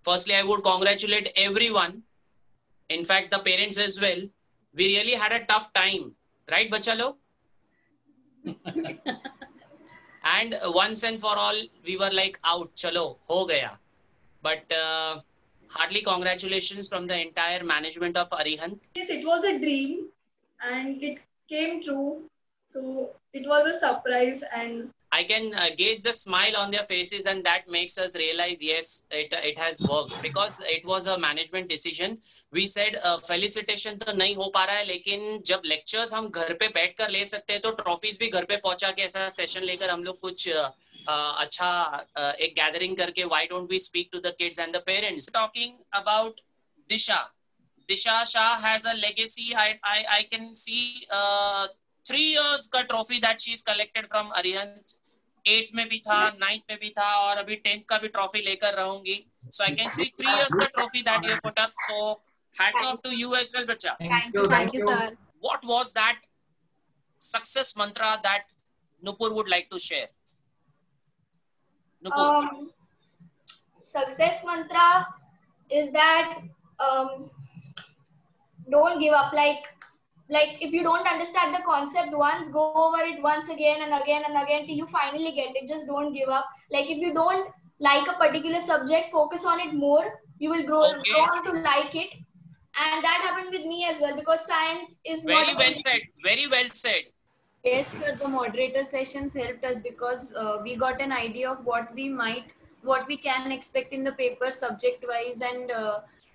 Firstly, I would congratulate everyone. In fact, the parents as well. We really had a tough time, right, bachalo? And once and for all, we were like, out, chalo, ho gaya. But heartily congratulations from the entire management of Arihant. Yes, it was a dream and it came true. So it was a surprise, and I can gauge the smile on their faces, and that makes us realize, yes, it has worked, because it was a management decision. We said felicitation तो नहीं हो पा रहा है, लेकिन जब lectures हम घर पे बैठ कर ले सकते हैं, तो trophies भी घर पे पहुंचा के ऐसा session लेकर हम लोग कुछ अच्छा एक gathering करके, why don't we speak to the kids and the parents? Talking about Disha. Disha Shah has a legacy. I can see 3 years का trophy that she's collected from Arihant. 8th में भी था, 9th में भी था, और अभी 10th का भी trophy लेकर रहूंगी. So I can see 3 years का trophy that you put up. So hats off to you as well, bacha. Thank you, sir. What was that success mantra that Nupur would like to share? Nupur. Success mantra is that don't give up. Like if you don't understand the concept once, go over it once again and again and again till you finally get it. Just don't give up. Like if you don't like a particular subject, focus on it more. You will grow on to like it. And that happened with me as well, because science is very well said. Very well said. Yes, sir, the moderator sessions helped us because we got an idea of what we can expect in the paper subject wise, and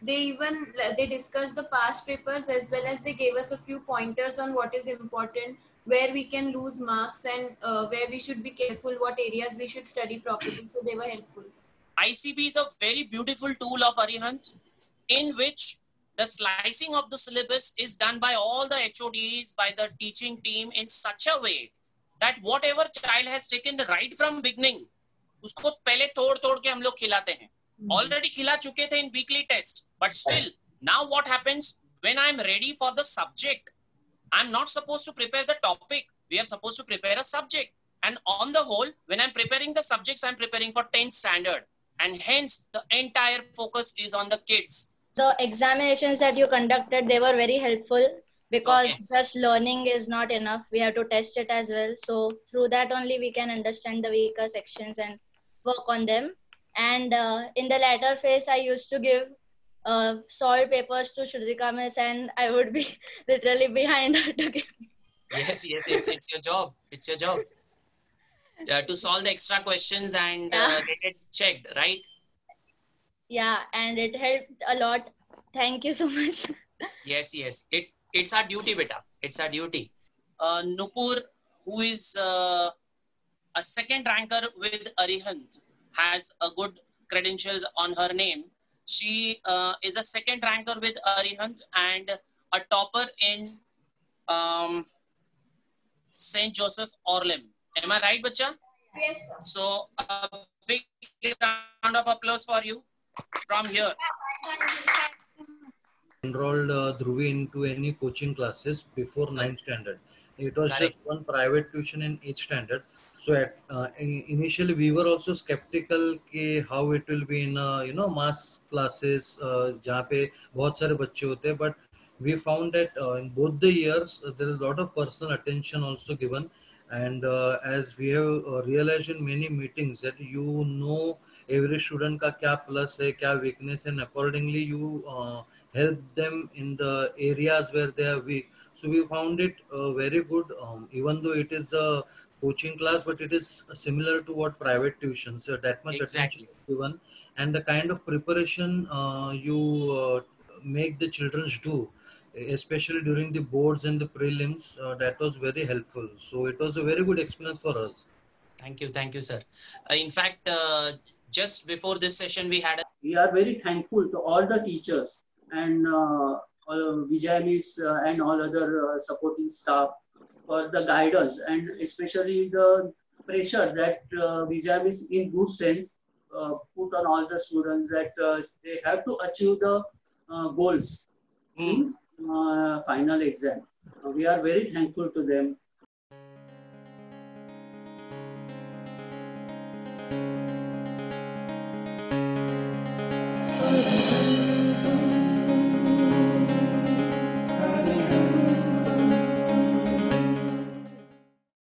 they discussed the past papers as well as they gave us a few pointers on what is important, where we can lose marks, and where we should be careful, what areas we should study properly. So they were helpful. ICB is a very beautiful tool of Arihant, in which the slicing of the syllabus is done by all the HODs, by the teaching team in such a way that whatever child has taken right from beginning, उसको पहले तोड़ के हम लोग खिलाते हैं. Already खिला चुके थे in weekly test, but still, now what happens when I'm ready for the subject? I'm not supposed to prepare the topic. We are supposed to prepare a subject. And on the whole, when I'm preparing the subjects, I'm preparing for 10th standard. And hence, the entire focus is on the kids. The examinations that you conducted, they were very helpful, because just learning is not enough. We have to test it as well. So through that only we can understand the weaker sections and work on them. And in the latter phase, I used to give solved papers to Shrutika miss, and I would be literally behind her to give. Yes, it's your job. It's your job. To solve the extra questions and get it checked, right? Yeah, and it helped a lot. Thank you so much. Yes. It's our duty, beta. It's our duty. Nupur, who is a second ranker with Arihant, has a good credentials on her name. She is a second ranker with Arihant and a topper in St. Joseph Orlim. Am I right, bacha? Yes, sir. So a big round of applause for you from here. Enrolled Dhruvi into any coaching classes before 9th standard. It was just one private tuition in 8th standard. So at, initially we were also skeptical कि how it will be in mass classes जहाँ पे बहुत सारे बच्चे होते हैं, but we found that in both the years there is a lot of personal attention also given, and as we have realized in many meetings that every student का क्या plus है, क्या weakness, and accordingly you help them in the areas where they are weak. So we found it very good, even though it is a coaching class, but it is similar to what private tuition. So that much attention is given, and the kind of preparation you make the children do, especially during the boards and the prelims, that was very helpful. So it was a very good experience for us. Thank you, sir. In fact, just before this session, we are very thankful to all the teachers and Vijay Miss and all other supporting staff for the guidance, and especially the pressure that Vijay Miss in good sense put on all the students that they have to achieve the goals in final exam. We are very thankful to them,